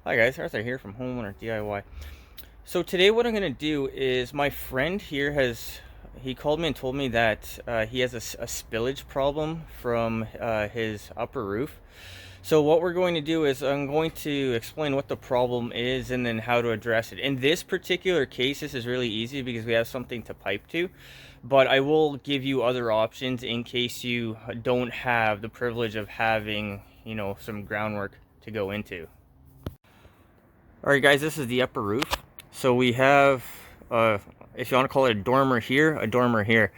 Hi guys, Arthur here from Homeowner DIY. So today what I'm going to do is my friend here he called me and told me that he has a spillage problem from his upper roof. So what we're going to do is I'm going to explain what the problem is and then how to address it. In this particular case, this is really easy because we have something to pipe to, but I will give you other options in case you don't have the privilege of having, some groundwork to go into. Alright guys, this is the upper roof. So we have, if you want to call it a dormer here, a dormer here.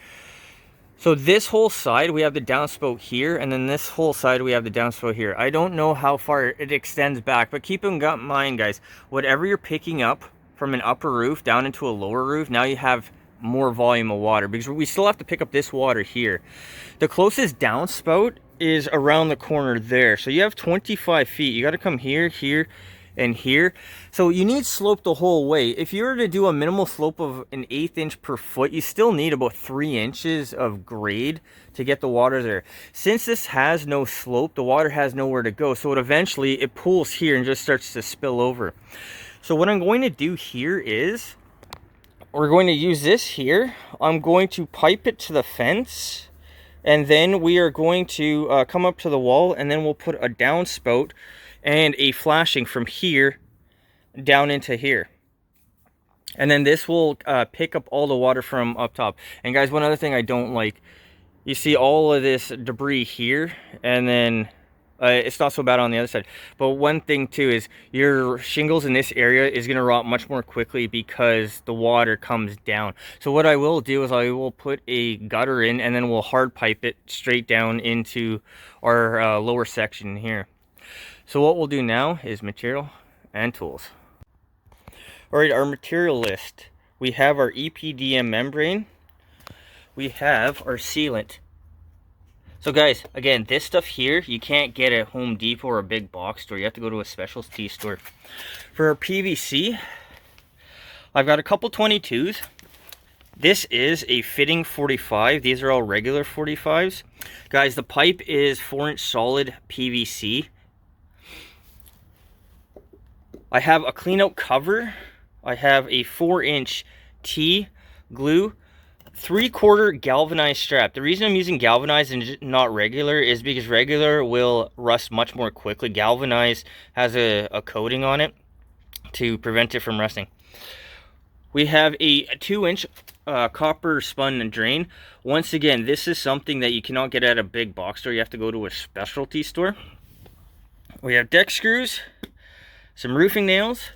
So this whole side, we have the downspout here, and then this whole side, we have the downspout here. I don't know how far it extends back, but keep in mind, guys, whatever you're picking up from an upper roof down into a lower roof, now you have more volume of water, because we still have to pick up this water here. The closest downspout is around the corner there. So you have 25 feet. You got to come here, here, and here. So you need slope the whole way. If you were to do a minimal slope of an 1/8 inch per foot, you still need about 3 inches of grade to get the water there. Since this has no slope, the water has nowhere to go. So eventually it pools here and just starts to spill over. So what I'm going to do here is we're going to use this here. I'm going to pipe it to the fence, and then we are going to come up to the wall, and then we'll put a downspout and a flashing from here down into here. And then this will pick up all the water from up top. And guys, one other thing I don't like, you see all of this debris here, and then it's not so bad on the other side. But one thing too is your shingles in this area is going to rot much more quickly because the water comes down. So what I will do is I will put a gutter in, and then we'll hard pipe it straight down into our lower section here. So what we'll do now is material and tools. Alright, our material list. We have our EPDM membrane. We have our sealant. So guys, again, this stuff here, you can't get at Home Depot or a big box store. You have to go to a specialty store. For our PVC, I've got a couple 22s. This is a fitting 45. These are all regular 45s. Guys, the pipe is 4-inch solid PVC. I have a clean out cover. I have a 4-inch T glue, 3/4 galvanized strap. The reason I'm using galvanized and not regular is because regular will rust much more quickly. Galvanized has a coating on it to prevent it from rusting. We have a 2-inch copper spun drain. Once again, this is something that you cannot get at a big box store. You have to go to a specialty store. We have deck screws, some roofing nails.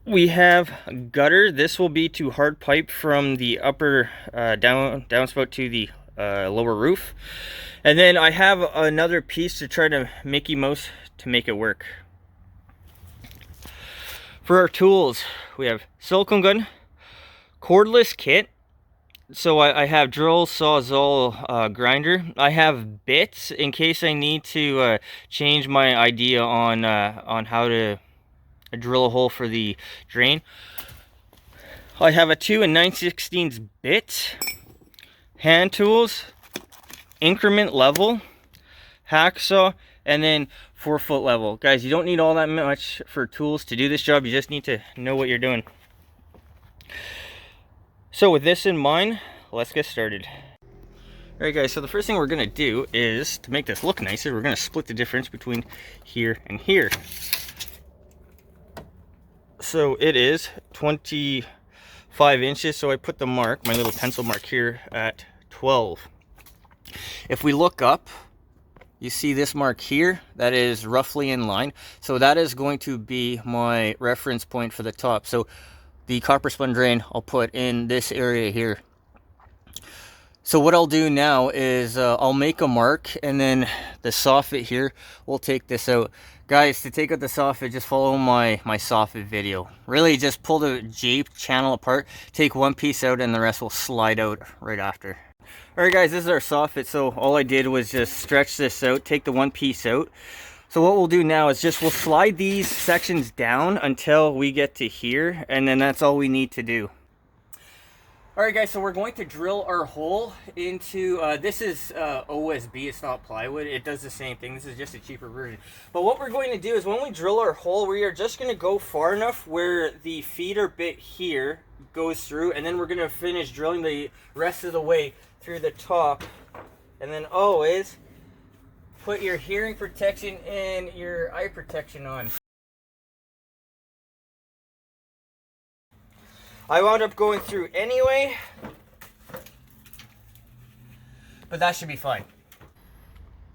We have a gutter. This will be to hard pipe from the upper downspout to the lower roof. And then I have another piece to try to Mickey Mouse to make it work. For our tools, we have silicone gun, cordless kit. So I have drill, sawzall, grinder. I have bits in case I need to change my idea on how to drill a hole for the drain. I have a 2 9/16 bit, hand tools, increment level, hacksaw, and then 4-foot level. Guys, you don't need all that much for tools to do this job. You just need to know what you're doing. So with this in mind, let's get started. Alright guys, so the first thing we're going to do is, to make this look nicer, we're going to split the difference between here and here. So it is 25 inches, so I put the mark, my little pencil mark here, at 12. If we look up, you see this mark here, that is roughly in line. So that is going to be my reference point for the top. So the copper spun drain I'll put in this area here. So what I'll do now is I'll make a mark, and then the soffit here, we'll take this out. Guys, to take out the soffit, just follow my soffit video. Really just pull the J channel apart, take one piece out, and the rest will slide out right after. Alright guys, this is our soffit. So all I did was just stretch this out, take the one piece out. So what we'll do now is we'll slide these sections down until we get to here, and then that's all we need to do. Alright guys, so we're going to drill our hole into, this is OSB, it's not plywood. It does the same thing. This is just a cheaper version. But what we're going to do is when we drill our hole, we are just going to go far enough where the feeder bit here goes through, and then we're going to finish drilling the rest of the way through the top. And then always put your hearing protection and your eye protection on. I wound up going through anyway, but that should be fine.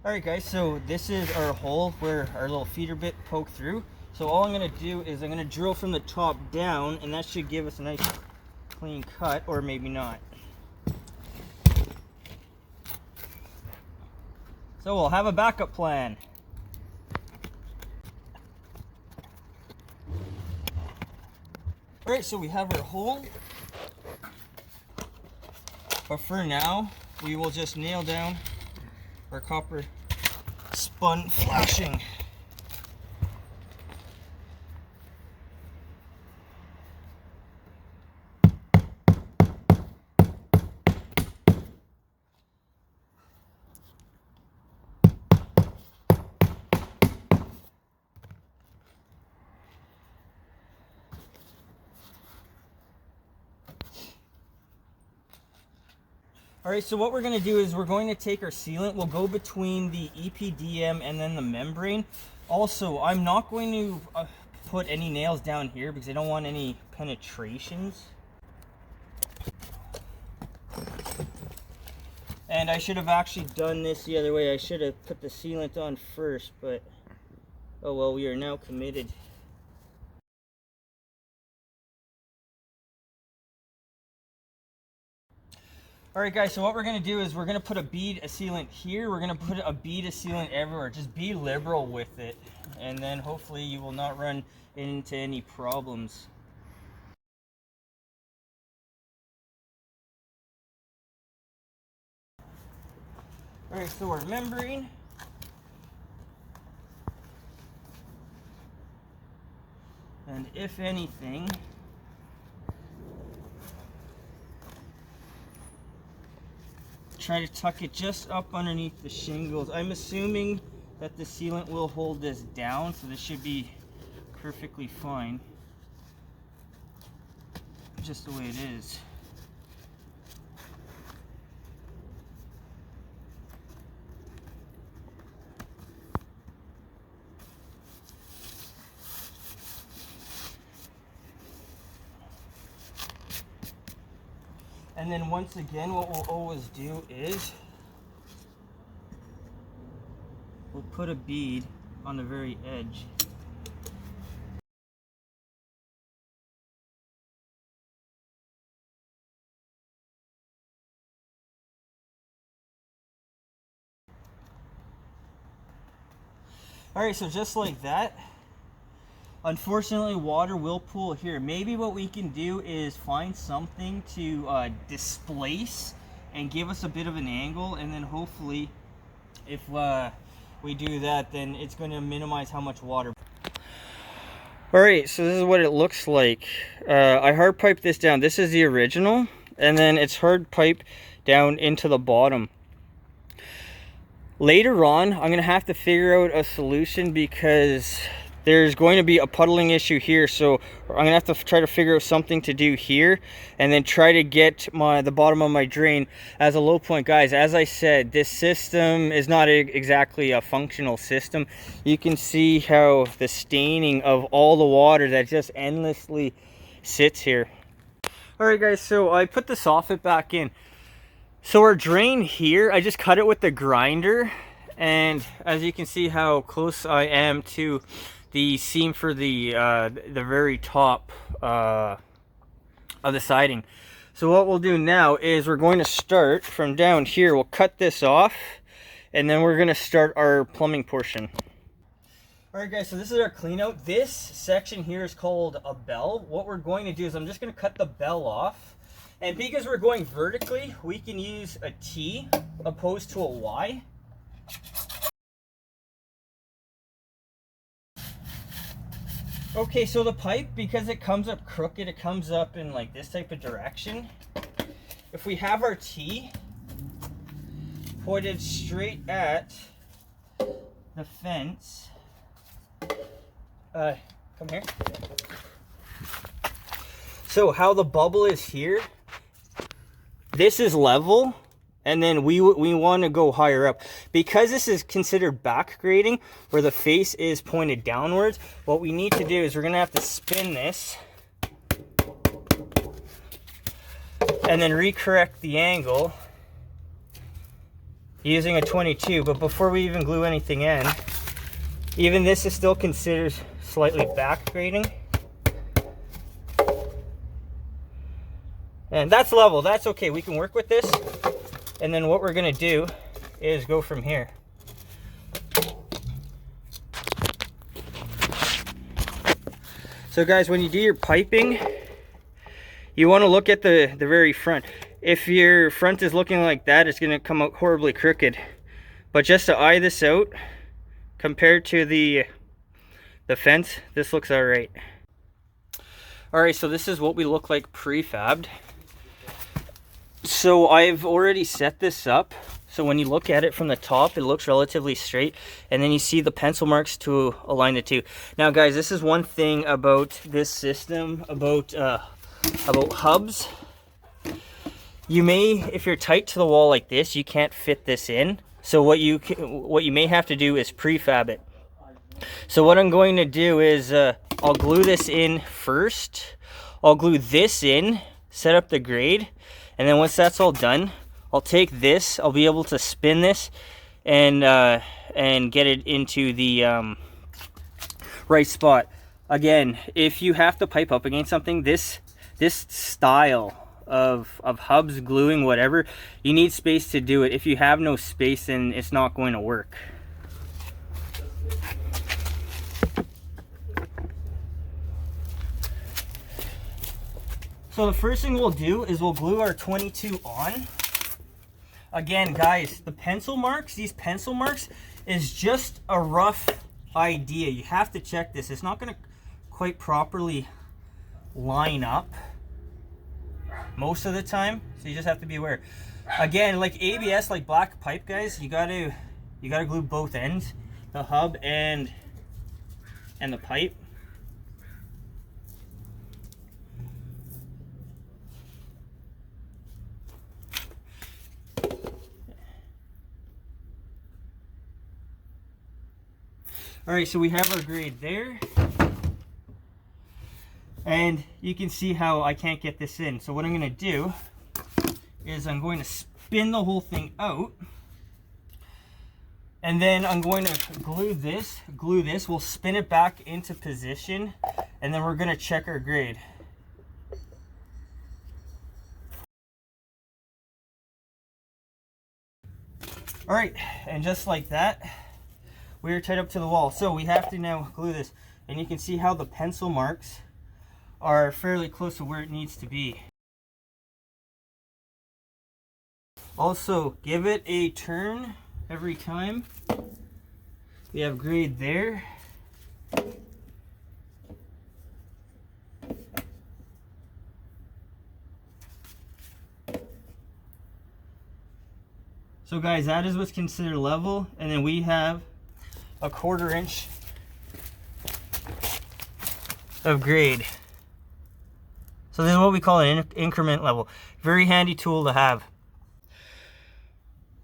Alright guys, so this is our hole where our little feeder bit poked through. So all I'm going to do is I'm going to drill from the top down, and that should give us a nice clean cut, or maybe not. So we'll have a backup plan. Alright, so we have our hole, but for now we will just nail down our copper spun flashing. Alright, so what we're going to do is we're going to take our sealant. We'll go between the EPDM and then the membrane. Also, I'm not going to put any nails down here because I don't want any penetrations. And I should have actually done this the other way. I should have put the sealant on first, but oh well, we are now committed. Alright guys, so what we're going to do is we're going to put a bead of sealant here. We're going to put a bead of sealant everywhere. Just be liberal with it, and then hopefully you will not run into any problems. Alright, so our membrane. And if anything, try to tuck it just up underneath the shingles. I'm assuming that the sealant will hold this down, so this should be perfectly fine. Just the way it is. And then once again, what we'll always do is we'll put a bead on the very edge. Alright, so just like that. Unfortunately, water will pool here. Maybe what we can do is find something to displace and give us a bit of an angle, and then hopefully if we do that, then it's going to minimize how much water. Alright, so this is what it looks like. I hard piped this down. This is the original, and then it's hard pipe down into the bottom. Later on, I'm going to have to figure out a solution because there's going to be a puddling issue here, so I'm going to have to try to figure out something to do here, and then try to get the bottom of my drain as a low point. Guys, as I said, this system is not exactly a functional system. You can see how the staining of all the water that just endlessly sits here. Alright guys, so I put the soffit back in. So our drain here, I just cut it with the grinder, and as you can see how close I am to the seam for the very top of the siding. So what we'll do now is we're going to start from down here. We'll cut this off, and then we're going to start our plumbing portion. Alright guys, so this is our clean out. This section here is called a bell. What we're going to do is I'm just going to cut the bell off. And because we're going vertically, we can use a T opposed to a Y. Okay, so the pipe, because it comes up crooked, it comes up in like this type of direction. if we have our T pointed straight at the fence, come here. So how the bubble is here, this is level, and then we want to go higher up. Because this is considered back grading, where the face is pointed downwards, what we need to do is we're going to have to spin this and then recorrect the angle using a 22. But before we even glue anything in, even this is still considered slightly back grading. And that's level, that's okay, we can work with this. And then what we're gonna do is go from here. So guys, when you do your piping, you wanna look at the very front. If your front is looking like that, it's gonna come out horribly crooked. But just to eye this out, compared to the fence, this looks all right. All right, so this is what we look like prefabbed. So I've already set this up. So when you look at it from the top, it looks relatively straight. And then you see the pencil marks to align the two. Now guys, this is one thing about this system, about hubs. You may, if you're tight to the wall like this, you can't fit this in. So what you may have to do is prefab it. So what I'm going to do is I'll glue this in first. I'll glue this in, set up the grade, and then once that's all done, I'll take this, I'll be able to spin this and get it into the right spot. Again, if you have to pipe up against something, this style of hubs, gluing, whatever, you need space to do it. If you have no space, then it's not going to work. So the first thing we'll do is we'll glue our 22 on. Again, guys, the pencil marks, these pencil marks is just a rough idea. You have to check this. It's not going to quite properly line up most of the time, so you just have to be aware. Again, like ABS, like black pipe, guys, you gotta glue both ends, the hub and the pipe. All right, so we have our grade there. And you can see how I can't get this in. So what I'm gonna do is I'm going to spin the whole thing out. And then I'm going to glue this. We'll spin it back into position. And then we're gonna check our grade. All right, and just like that, we're tied up to the wall. So we have to now glue this. And you can see how the pencil marks are fairly close to where it needs to be. Also, give it a turn every time. We have grade there. So guys, that is what's considered level, and then we have a 1/4 inch of grade. So this is what we call an increment level. Very handy tool to have.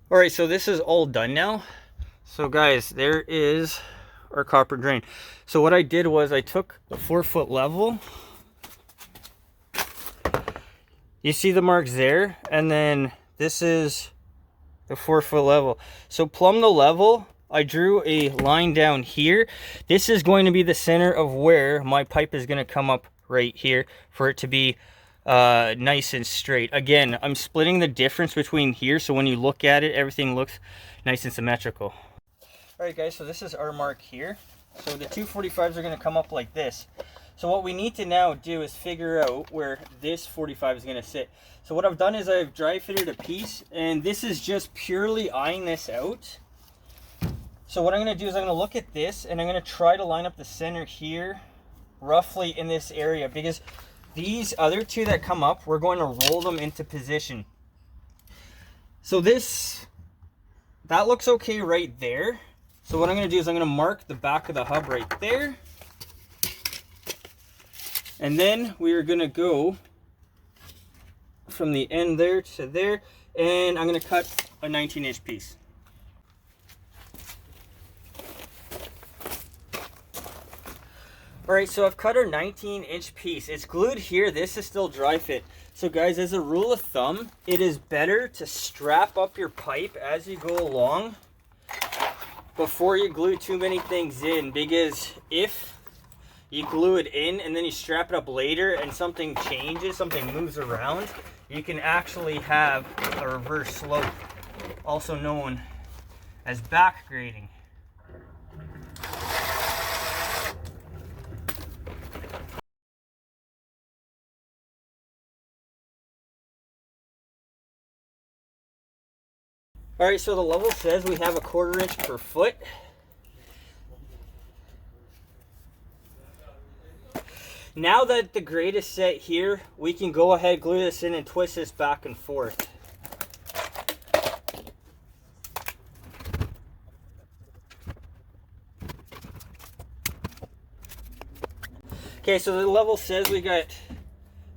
All right, so this is all done now. So guys, there is our copper drain. So what I did was I took the 4-foot level. You see the marks there, and then this is the 4-foot level. So plumb the level. I drew a line down here. This is going to be the center of where my pipe is going to come up right here for it to be nice and straight. Again, I'm splitting the difference between here, so when you look at it, everything looks nice and symmetrical. All right, guys, so this is our mark here. So the 245s are going to come up like this. So what we need to now do is figure out where this 45 is going to sit. So what I've done is I've dry fitted a piece, and this is just purely eyeing this out. So what I'm going to do is I'm going to look at this, and I'm going to try to line up the center here roughly in this area, because these other two that come up, we're going to roll them into position. So that looks okay right there. So what I'm going to do is I'm going to mark the back of the hub right there. And then we are going to go from the end there to there. And I'm going to cut a 19-inch piece. Alright, so I've cut our 19-inch piece. It's glued here. This is still dry fit. So guys, as a rule of thumb, it is better to strap up your pipe as you go along before you glue too many things in, because if you glue it in and then you strap it up later and something changes, something moves around, you can actually have a reverse slope, also known as back grading. Alright, so the level says we have a 1/4 inch per foot. Now that the grade is set here, we can go ahead, glue this in, and twist this back and forth. Okay, so the level says we got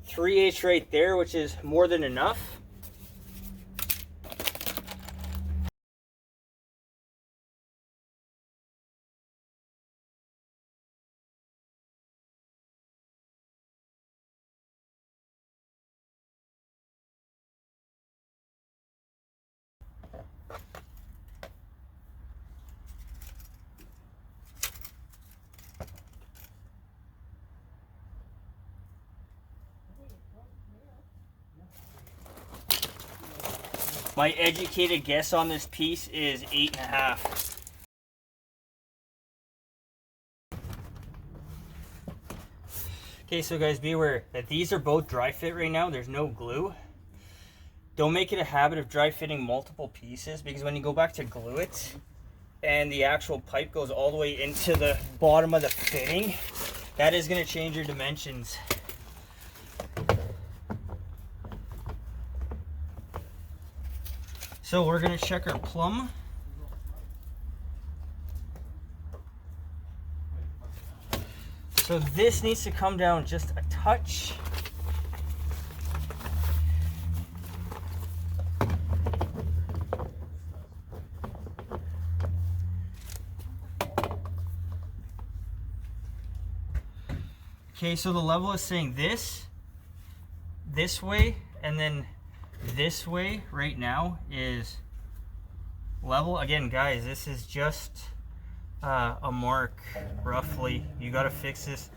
3/8 right there, which is more than enough. My educated guess on this piece is 8.5. Okay, so guys, be aware that these are both dry fit right now. There's no glue. Don't make it a habit of dry fitting multiple pieces, because when you go back to glue it and the actual pipe goes all the way into the bottom of the fitting, that is going to change your dimensions. So we're going to check our plumb. So this needs to come down just a touch. Okay, so the level is saying this way, and then this way right now is level. Again, guys, this is just a mark roughly. You got to fix this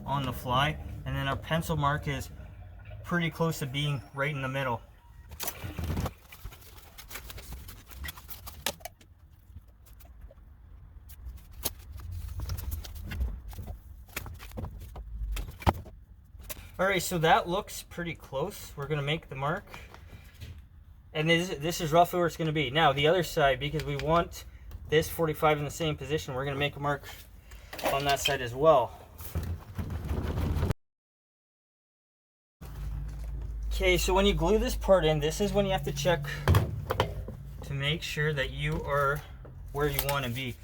on the fly, and then our pencil mark is pretty close to being right in the middle. Alright, so that looks pretty close. We're going to make the mark. And this is roughly where it's going to be. Now, the other side, because we want this 45 in the same position, we're going to make a mark on that side as well. Okay, so when you glue this part in, this is when you have to check to make sure that you are where you want to be.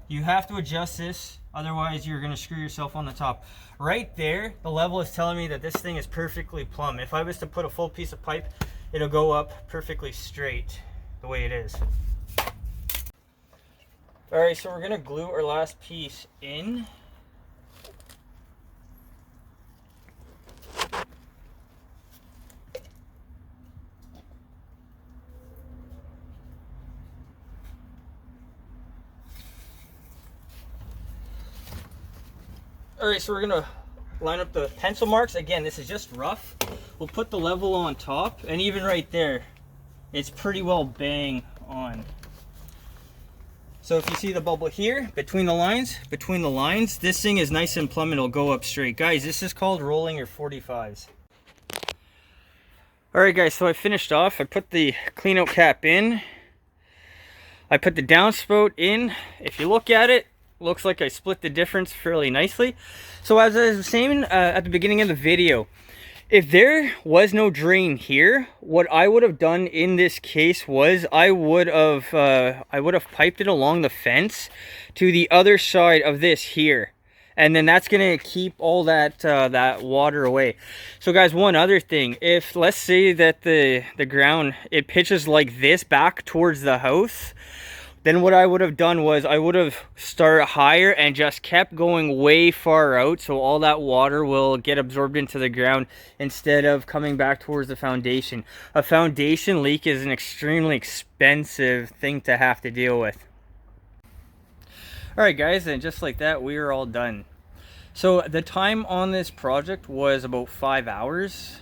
You have to adjust this, otherwise you're going to screw yourself on the top. Right there, the level is telling me that this thing is perfectly plumb. If I was to put a full piece of pipe, it'll go up perfectly straight the way it is. Alright, so we're going to glue our last piece in. Alright, so we're going to line up the pencil marks. Again, this is just rough. We'll put the level on top, and even right there, it's pretty well bang on. So if you see the bubble here, between the lines, this thing is nice and plumb and it'll go up straight. Guys, this is called rolling your 45s. Alright guys, so I finished off. I put the clean out cap in. I put the downspout in. If you look at it, looks like I split the difference fairly nicely. So as I was saying at the beginning of the video, If there was no drain here, what I would have done in this case was I would have piped it along the fence to the other side of this here, and then that's gonna keep all that that water away. So guys, one other thing, if let's say that the ground, it pitches like this back towards the house, then what I would have done was I would have started higher and just kept going way far out, so all that water will get absorbed into the ground instead of coming back towards the foundation. A foundation leak is an extremely expensive thing to have to deal with. Alright guys, and just like that, we are all done. So the time on this project was about 5 hours.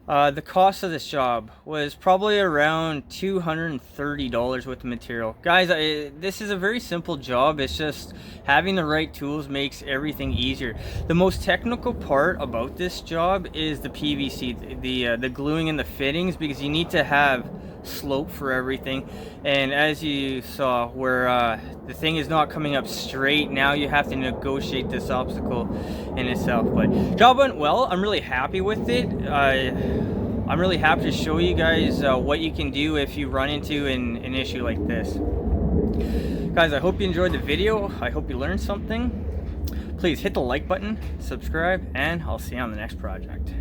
The cost of this job was probably around $230 with the material. Guys, this is a very simple job. It's just having the right tools makes everything easier. The most technical part about this job is the PVC, the gluing and the fittings, because you need to have slope for everything. And as you saw, where the thing is not coming up straight, now you have to negotiate this obstacle in itself. But job went well. I'm really happy with it. I'm really happy to show you guys what you can do if you run into an issue like this. Guys, I hope you enjoyed the video. I hope you learned something. Please hit the like button, subscribe, and I'll see you on the next project.